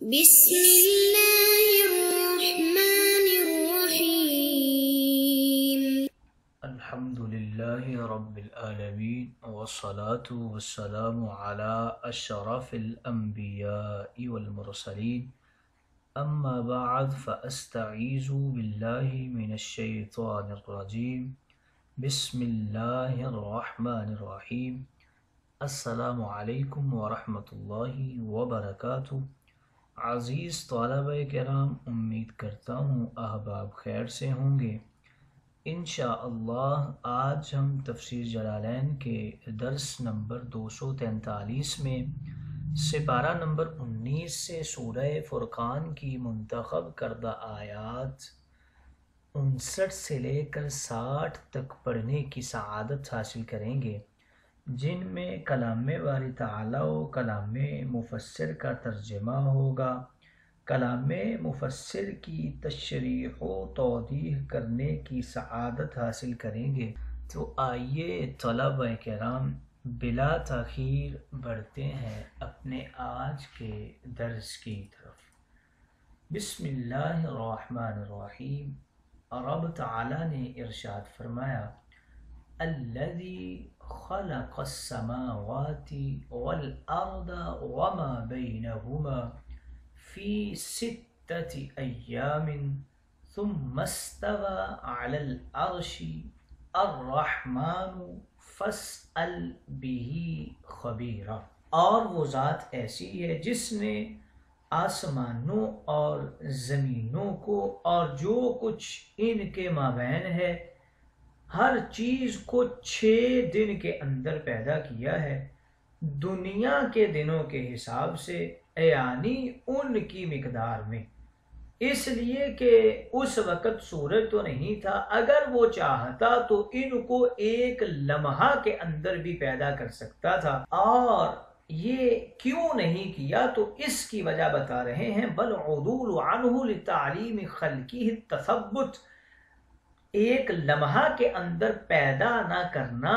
بسم اللہ الرحمن الرحیم الحمدللہ رب العالمین والصلاة والسلام علی اشرف الانبیاء والمرسلین اما بعد فاستعیذ باللہ من الشیطان الرجیم بسم اللہ الرحمن الرحیم السلام علیکم ورحمۃ اللہ وبرکاتہ۔ عزیز طلبہ کرام، امید کرتا ہوں احباب خیر سے ہوں گے۔ انشاءاللہ آج ہم تفسیر جلالین کے درس نمبر 243 میں سپارہ نمبر 19 سے سورہ فرقان کی منتخب کردہ آیات 59 سے لے کر 60 تک پڑھنے کی سعادت حاصل کریں گے، جن میں کلام باری تعالی و کلام مفسر کا ترجمہ ہوگا۔ کلام مفسر کی تشریح و توضیح کرنے کی سعادت حاصل کریں گے۔ تو آئیے طلبہ کرام بلا تاخیر بڑھتے ہیں اپنے آج کے درس کی طرف۔ بسم اللہ الرحمن الرحیم۔ رب تعالی نے ارشاد فرمایا، الذی خلق السماوات والارض وما بینہما فی 6 ایام ثم استوى علی العرش الرحمن فاسأل به خبیرا۔ اور وہ ذات ایسی ہے جس نے آسمانوں اور زمینوں کو اور جو کچھ ان کے مابین ہے، ہر چیز کو 6 دن کے اندر پیدا کیا ہے، دنیا کے دنوں کے حساب سے، یعنی ان کی مقدار میں، اس لیے کہ اس وقت سورج تو نہیں تھا۔ اگر وہ چاہتا تو ان کو ایک لمحہ کے اندر بھی پیدا کر سکتا تھا، اور یہ کیوں نہیں کیا تو اس کی وجہ بتا رہے ہیں، بل عدول عنہ لتعلیم خلقہ التثبت، ایک لمحہ کے اندر پیدا نہ کرنا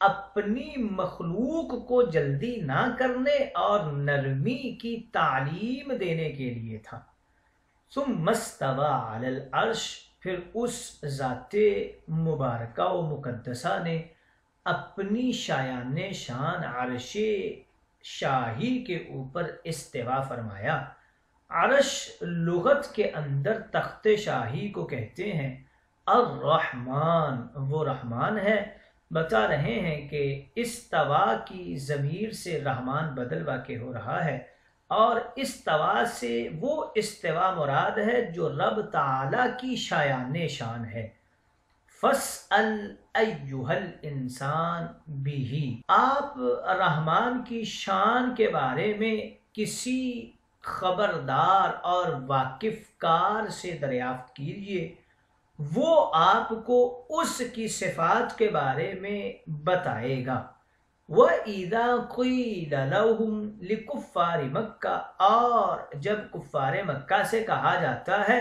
اپنی مخلوق کو جلدی نہ کرنے اور نرمی کی تعلیم دینے کے لیے تھا۔ ثم استوى علی العرش، پھر اس ذات مبارکہ و مقدسہ نے اپنی شایان شان عرش شاہی کے اوپر استوا فرمایا۔ عرش لغت کے اندر تخت شاہی کو کہتے ہیں۔ الرحمن، وہ رحمان ہے۔ بتا رہے ہیں کہ استوا کی ضمیر سے رحمان بدل واقع ہو رہا ہے، اور استوا سے وہ استوا مراد ہے جو رب تعالی کی شایان شان ہے۔ فاسأل ایھا الانسان بہ، آپ رحمان کی شان کے بارے میں کسی خبردار اور واقف کار سے دریافت کیجیے، وہ آپ کو اس کی صفات کے بارے میں بتائے گا۔ وَإِذَا قِيلَ لَهُمْ لِكُفَّارِ مَكَّةَ، اور جب کفار مکہ سے کہا جاتا ہے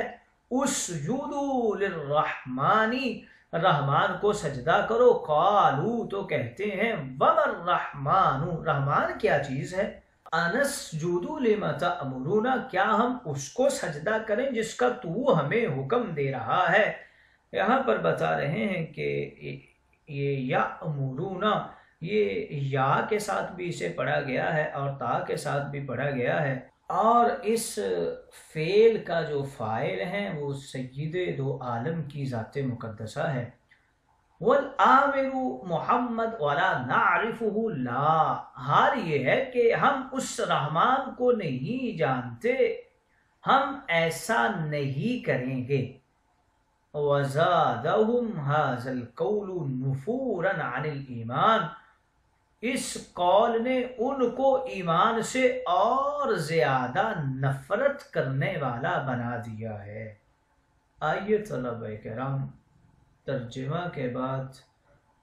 اسجدوا للرحمن، رحمان کو سجدہ کرو، قالوا تو کہتے ہیں وَمَا الرحمن، رحمان کیا چیز ہے؟ أَنَسْجُدُ لِمَا تَأْمُرُونَ، کیا ہم اس کو سجدہ کریں جس کا تو ہمیں حکم دے رہا ہے؟ یہاں پر بتا رہے ہیں کہ یہ یأمرون، یہ یا کے ساتھ بھی اسے پڑھا گیا ہے اور تا کے ساتھ بھی پڑھا گیا ہے، اور اس فعل کا جو فاعل ہیں وہ سید دو عالم کی ذات مقدسہ ہے۔ والآمر محمد ولا نعرفہ، لا، حال یہ ہے کہ ہم اس رحمان کو نہیں جانتے، ہم ایسا نہیں کریں گے۔ وَزَادَهُمْ هَذَا الْقَوْلُ نُفُورًا عَنِ الْإِيمَانِ، اس قول نے ان کو ایمان سے اور زیادہ نفرت کرنے والا بنا دیا ہے۔ آئیے طلبہ کرام ترجمہ کے بعد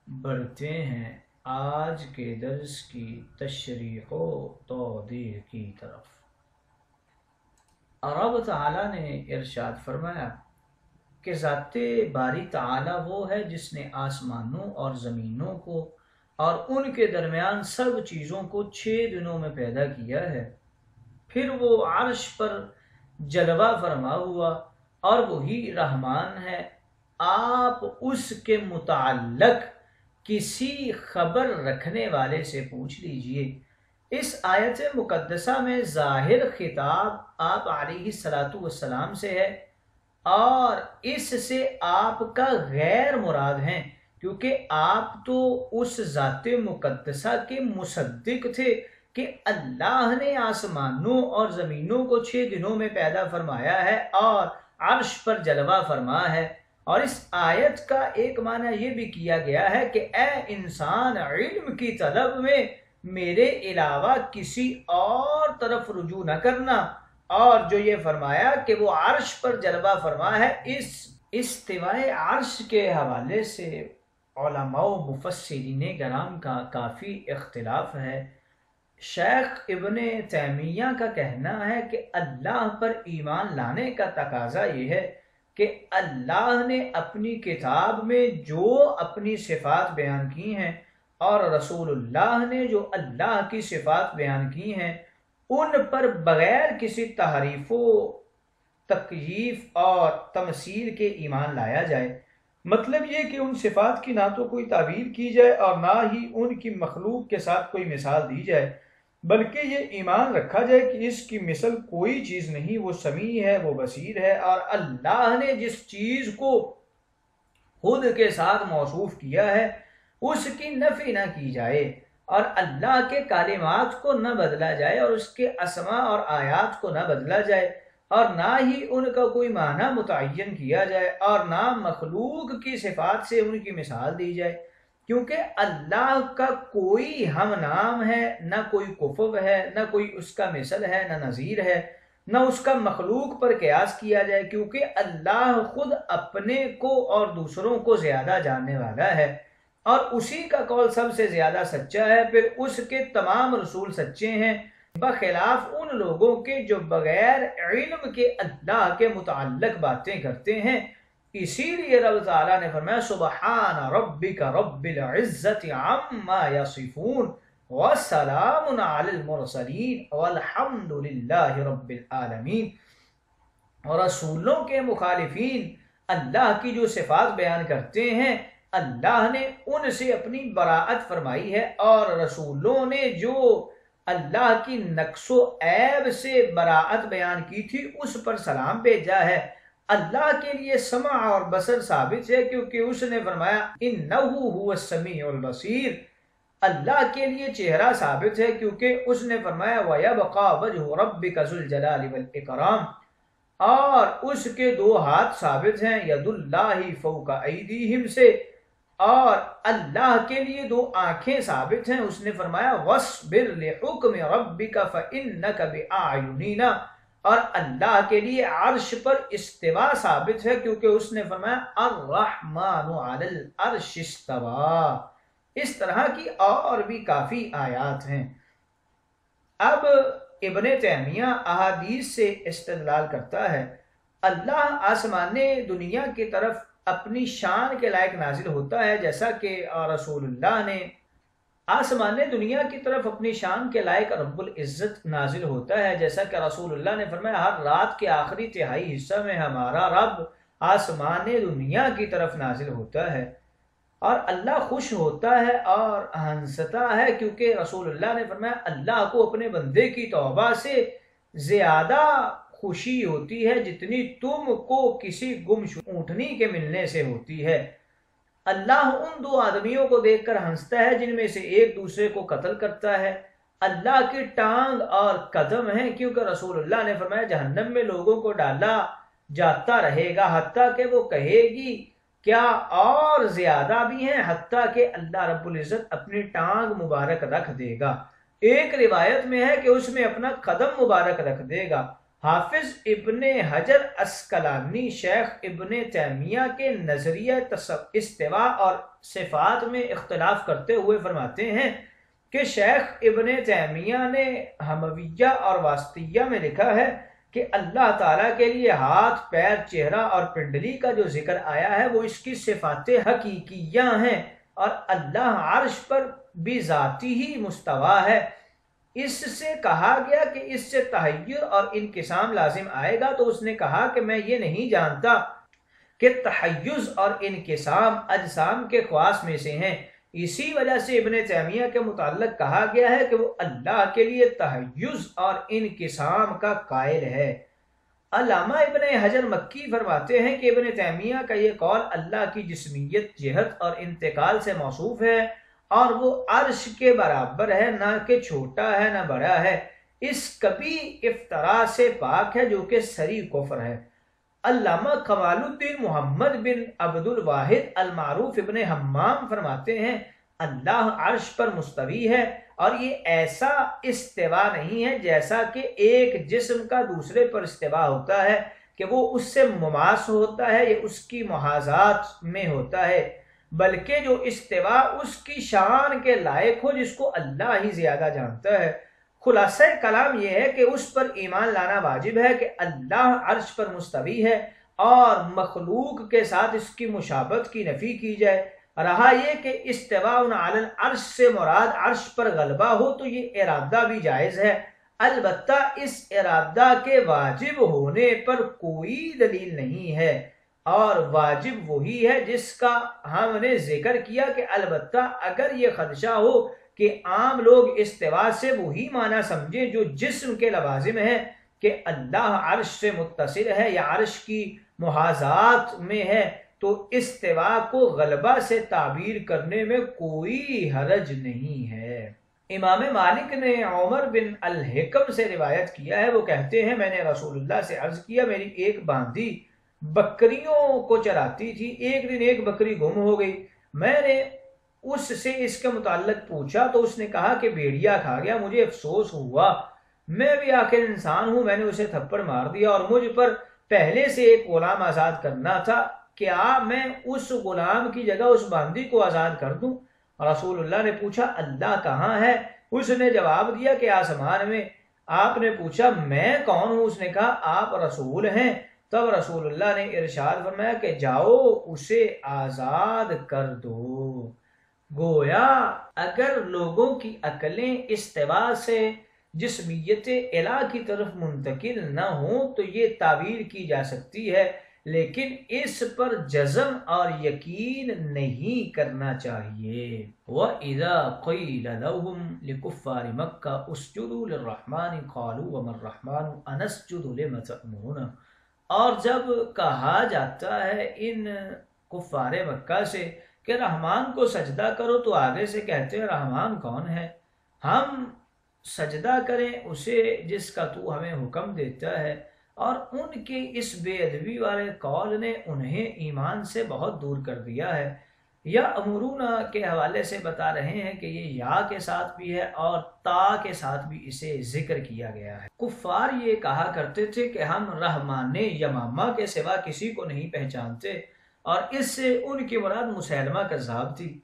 بڑھتے ہیں آج کے درس کی تشریح و توضیح کی طرف۔ رب تعالی نے ارشاد فرمایا کہ ذات باری تعالی وہ ہے جس نے آسمانوں اور زمینوں کو اور ان کے درمیان سب چیزوں کو 6 دنوں میں پیدا کیا ہے۔ پھر وہ عرش پر جلوہ فرما ہوا اور وہی رحمان ہے، آپ اس کے متعلق کسی خبر رکھنے والے سے پوچھ لیجئے۔ اس آیت مقدسہ میں ظاہر خطاب آپ علیہ الصلاۃ والسلام سے ہے، اور اس سے آپ کا غیر مراد ہیں، کیونکہ آپ تو اس ذات مقدسہ کے مصدق تھے کہ اللہ نے آسمانوں اور زمینوں کو 6 دنوں میں پیدا فرمایا ہے اور عرش پر جلوہ فرما ہے۔ اور اس آیت کا ایک معنی یہ بھی کیا گیا ہے کہ اے انسان، علم کی طلب میں میرے علاوہ کسی اور طرف رجوع نہ کرنا۔ اور جو یہ فرمایا کہ وہ عرش پر جلوہ فرما ہے، اس استواء عرش کے حوالے سے علماء و مفسرین کرام کا کافی اختلاف ہے۔ شیخ ابن تیمیہ کا کہنا ہے کہ اللہ پر ایمان لانے کا تقاضا یہ ہے کہ اللہ نے اپنی کتاب میں جو اپنی صفات بیان کی ہیں اور رسول اللہ نے جو اللہ کی صفات بیان کی ہیں، ان پر بغیر کسی تحریف و تکییف اور تمثیل کے ایمان لایا جائے۔ مطلب یہ کہ ان صفات کی نہ تو کوئی تعبیر کی جائے اور نہ ہی ان کی مخلوق کے ساتھ کوئی مثال دی جائے، بلکہ یہ ایمان رکھا جائے کہ اس کی مثل کوئی چیز نہیں، وہ سمیع ہے، وہ بصیر ہے، اور اللہ نے جس چیز کو خود کے ساتھ موصوف کیا ہے اس کی نفی نہ کی جائے، اور اللہ کے کلمات کو نہ بدلا جائے، اور اس کے اسماء اور آیات کو نہ بدلا جائے، اور نہ ہی ان کا کوئی معنی متعین کیا جائے، اور نہ مخلوق کی صفات سے ان کی مثال دی جائے، کیونکہ اللہ کا کوئی ہم نام ہے، نہ کوئی کفو ہے، نہ کوئی اس کا مثل ہے، نہ نظیر ہے، نہ اس کا مخلوق پر قیاس کیا جائے، کیونکہ اللہ خود اپنے کو اور دوسروں کو زیادہ جاننے والا ہے، اور اسی کا قول سب سے زیادہ سچا ہے۔ پھر اس کے تمام رسول سچے ہیں، بخلاف ان لوگوں کے جو بغیر علم کے اللہ کے متعلق باتیں کرتے ہیں۔ اسی لیے رب تعالیٰ نے فرمایا سبحان ربک رب العزت عما یصفون وسلام علی المرسلین والحمد للہ رب العالمین۔ اور رسولوں کے مخالفین اللہ کی جو صفات بیان کرتے ہیں، اللہ نے ان سے اپنی براءت فرمائی ہے، اور رسولوں نے جو اللہ کی نقص و عیب سے براءت بیان کی تھی اس پر سلام بھیجا ہے۔ اللہ کے لیے سمع اور بصر ثابت ہے، کیونکہ اس نے فرمایا انہ هو السمیع البصیر۔ اللہ کے لیے چہرہ ثابت ہے، کیونکہ اس نے فرمایا وَيَبْقَى وَجْهُ رَبِّكَ ذُو الْجَلَالِ وَالْإِكْرَامِ، اور اس کے 2 ہاتھ ثابت ہیں ید اللہ فوق ایدیہم سے، اور اللہ کے لیے 2 آنکھیں ثابت ہیں، اس نے فرمایا وَاصْبِرْ لِحُكْمِ رَبِّكَ فَإِنَّكَ بِأَعْيُنِنَا، اور اللہ کے لیے عرش پر استوا ثابت ہے، کیونکہ اس نے فرمایا الرحمن علی العرش استوى۔ اس طرح کی اور بھی کافی آیات ہیں۔ اب ابن تیمیہ احادیث سے استدلال کرتا ہے۔ اللہ آسمان دنیا کی طرف اپنی شان کے لائق نازل ہوتا ہے، جیسا کہ رسول اللہ نے آسمان دنیا کی طرف اپنی شان کے لائق رب العزت نازل ہوتا ہے، جیسا کہ رسول اللہ نے فرمایا ہر رات کے آخری تہائی حصہ میں ہمارا رب آسمان دنیا کی طرف نازل ہوتا ہے، اور اللہ خوش ہوتا ہے اور ہنستا ہے، کیونکہ رسول اللہ نے فرمایا اللہ کو اپنے بندے کی توبہ سے زیادہ خوشی ہوتی ہے جتنی تم کو کسی گمشدہ اونٹنی کے ملنے سے ہوتی ہے۔ اللہ ان 2 آدمیوں کو دیکھ کر ہنستا ہے جن میں سے ایک دوسرے کو قتل کرتا ہے۔ اللہ کی ٹانگ اور قدم ہیں، کیونکہ رسول اللہ نے فرمایا جہنم میں لوگوں کو ڈالا جاتا رہے گا حتیٰ کہ وہ کہے گی کیا اور زیادہ بھی ہیں، حتیٰ کہ اللہ رب العزت اپنی ٹانگ مبارک رکھ دے گا۔ ایک روایت میں ہے کہ اس میں اپنا قدم مبارک رکھ دے گا۔ حافظ ابن حجر عسقلانی شیخ ابن تیمیہ کے نظریہ استوا اور صفات میں اختلاف کرتے ہوئے فرماتے ہیں کہ شیخ ابن تیمیہ نے حمویہ اور واسطیہ میں لکھا ہے کہ اللہ تعالیٰ کے لیے ہاتھ، پیر، چہرہ اور پنڈلی کا جو ذکر آیا ہے وہ اس کی صفات حقیقیہ ہیں، اور اللہ عرش پر بھی ذاتی ہی مستوی ہے۔ اس سے کہا گیا کہ اس سے تحیر اور انقسام لازم آئے گا، تو اس نے کہا کہ میں یہ نہیں جانتا کہ تحیز اور انقسام اجسام کے خواص میں سے ہیں۔ اسی وجہ سے ابن تیمیہ کے متعلق کہا گیا ہے کہ وہ اللہ کے لیے تحیز اور انقسام کا قائل ہے۔ علامہ ابن حجر مکی فرماتے ہیں کہ ابن تیمیہ کا یہ قول اللہ کی جسمیت، جہت اور انتقال سے موصوف ہے، اور وہ عرش کے برابر ہے، نہ کہ چھوٹا ہے نہ بڑا ہے۔ اس کبھی افطرا سے پاک ہے جو کہ صریح کفر ہے۔ علامہ کمال الدین محمد بن عبد الواحد المعروف ابن حمام فرماتے ہیں اللہ عرش پر مستوی ہے، اور یہ ایسا استوا نہیں ہے جیسا کہ ایک جسم کا دوسرے پر استوا ہوتا ہے کہ وہ اس سے مماس ہوتا ہے یا اس کی محاذات میں ہوتا ہے، بلکہ جو استوا اس کی شان کے لائق ہو جس کو اللہ ہی زیادہ جانتا ہے۔ خلاصہ کلام یہ ہے کہ اس پر ایمان لانا واجب ہے کہ اللہ عرش پر مستوی ہے، اور مخلوق کے ساتھ اس کی مشابہت کی نفی کی جائے۔ رہا یہ کہ استواء علی العرش سے مراد عرش پر غلبہ ہو تو یہ ارادہ بھی جائز ہے، البتہ اس ارادہ کے واجب ہونے پر کوئی دلیل نہیں ہے، اور واجب وہی ہے جس کا ہم نے ذکر کیا کہ البتہ اگر یہ خدشہ ہو کہ عام لوگ استواء سے وہی معنی سمجھیں جو جسم کے لوازم ہے کہ اللہ عرش سے متصل ہے یا عرش کی محاذات میں ہے، تو استواء کو غلبہ سے تعبیر کرنے میں کوئی حرج نہیں ہے۔ امام مالک نے عمر بن الحکم سے روایت کیا ہے، وہ کہتے ہیں میں نے رسول اللہ سے عرض کیا میری ایک باندھی بکریوں کو چراتی تھی، ایک دن ایک بکری گم ہو گئی، میں نے اس سے اس کے متعلق پوچھا تو اس نے کہا کہ بھیڑیا کھا گیا، مجھے افسوس ہوا، میں بھی آخر انسان ہوں، میں نے اسے تھپڑ مار دیا اور مجھ پر پہلے سے ایک غلام آزاد کرنا تھا، کیا میں اس غلام کی جگہ اس باندھی کو آزاد کر دوں؟ رسول اللہ نے پوچھا اللہ کہاں ہے؟ اس نے جواب دیا کہ آسمان میں۔ آپ نے پوچھا میں کون ہوں؟ اس نے کہا آپ رسول ہیں۔ تب رسول اللہ نے ارشاد فرمایا کہ جاؤ اسے آزاد کر دو۔ گویا اگر لوگوں کی عقلیں استواء سے جسمیت الہ کی طرف منتقل نہ ہوں تو یہ تعبیر کی جا سکتی ہے، لیکن اس پر جزم اور یقین نہیں کرنا چاہیے۔ وَإِذَا قِيلَ لَهُمْ لِكُفَّارِ مَكَّةَ اسْجُدُوا لِلرَّحْمَنِ قَالُوا وَمَا الرَّحْمَنُ أَنَسْجُدُ لِمَا تَأْمُرُونَ، اور جب کہا جاتا ہے ان کفار مکہ سے کہ رحمان کو سجدہ کرو تو آگے سے کہتے ہیں رحمان کون ہے؟ ہم سجدہ کریں اسے جس کا تو ہمیں حکم دیتا ہے۔ اور ان کے اس بے ادبی والے قول نے انہیں ایمان سے بہت دور کر دیا ہے۔ یا امرونا کے حوالے سے بتا رہے ہیں کہ یہ یا کے ساتھ بھی ہے اور تا کے ساتھ بھی اسے ذکر کیا گیا ہے۔ کفار یہ کہا کرتے تھے کہ ہم رحمان یمامہ کے سوا کسی کو نہیں پہچانتے، اور اس سے ان کی مراد مسیلمہ کذاب تھی۔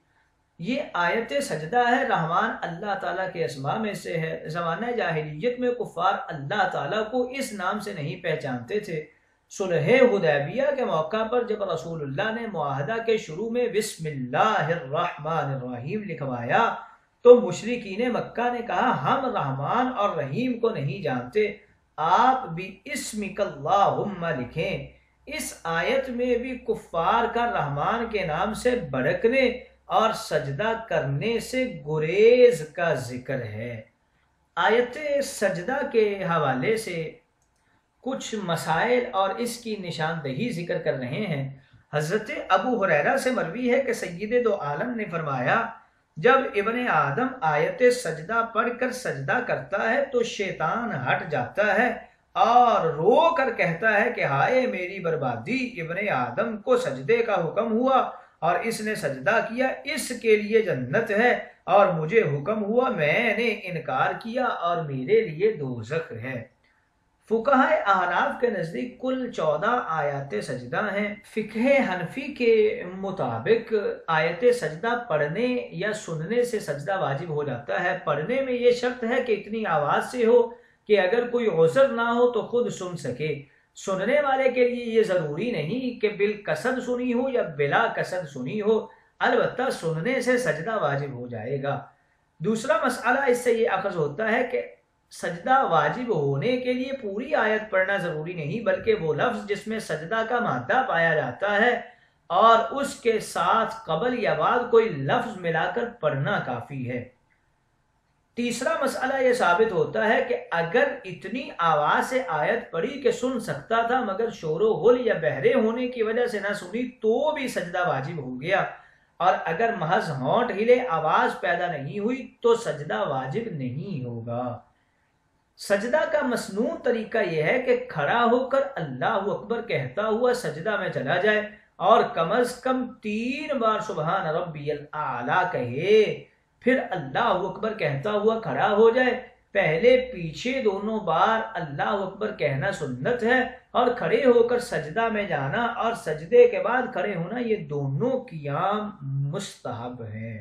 یہ آیت سجدہ ہے، رحمان اللہ تعالیٰ کے اسماء میں سے ہے۔ زمانہ جاہلیت میں کفار اللہ تعالیٰ کو اس نام سے نہیں پہچانتے تھے۔ صلح حدیبیہ کے موقع پر جب رسول اللہ نے معاہدہ کے شروع میں بسم اللہ الرحمن الرحیم لکھوایا تو مشرکین مکہ نے کہا ہم رحمان اور رحیم کو نہیں جانتے، آپ بھی اسمک اللہم لکھیں۔ اس آیت میں بھی کفار کا رحمان کے نام سے بھڑکنے اور سجدہ کرنے سے گریز کا ذکر ہے۔ آیت سجدہ کے حوالے سے کچھ مسائل اور اس کی نشاندہی ذکر کر رہے ہیں۔ حضرت ابو ہریرہ سے مروی ہے کہ سید دو عالم نے فرمایا جب ابن آدم آیت سجدہ پڑھ کر سجدہ کرتا ہے تو شیطان ہٹ جاتا ہے اور رو کر کہتا ہے کہ ہائے میری بربادی، ابن آدم کو سجدے کا حکم ہوا اور اس نے سجدہ کیا، اس کے لیے جنت ہے، اور مجھے حکم ہوا میں نے انکار کیا اور میرے لیے دوزخ ہے۔ فقہاء احناف کے نزدیک کل 14 آیات سجدہ ہیں۔ فقہ حنفی کے مطابق آیت سجدہ پڑھنے یا سننے سے سجدہ واجب ہو جاتا ہے۔ پڑھنے میں یہ شرط ہے کہ اتنی آواز سے ہو کہ اگر کوئی عذر نہ ہو تو خود سن سکے۔ سننے والے کے لیے یہ ضروری نہیں کہ بالقصد سنی ہو یا بلا قصد سنی ہو، البتہ سننے سے سجدہ واجب ہو جائے گا۔ دوسرا مسئلہ اس سے یہ اخذ ہوتا ہے کہ سجدہ واجب ہونے کے لیے پوری آیت پڑھنا ضروری نہیں، بلکہ وہ لفظ جس میں سجدہ کا مادہ پایا جاتا ہے اور اس کے ساتھ قبل یا بعد کوئی لفظ ملا کر پڑھنا کافی ہے۔ تیسرا مسئلہ یہ ثابت ہوتا ہے کہ اگر اتنی آواز سے آیت پڑھی کہ سن سکتا تھا مگر شور و غل یا بہرے ہونے کی وجہ سے نہ سنی تو بھی سجدہ واجب ہو گیا، اور اگر محض ہونٹ ہلے آواز پیدا نہیں ہوئی تو سجدہ واجب نہیں ہوگا۔ سجدہ کا مسنون طریقہ یہ ہے کہ کھڑا ہو کر اللہ اکبر کہتا ہوا سجدہ میں چلا جائے اور کم از کم 3 بار سبحان ربی الاعلیٰ کہے، پھر اللہ اکبر کہتا ہوا کھڑا ہو جائے۔ پہلے پیچھے دونوں بار اللہ اکبر کہنا سنت ہے، اور کھڑے ہو کر سجدہ میں جانا اور سجدے کے بعد کھڑے ہونا یہ دونوں قیام مستحب ہیں۔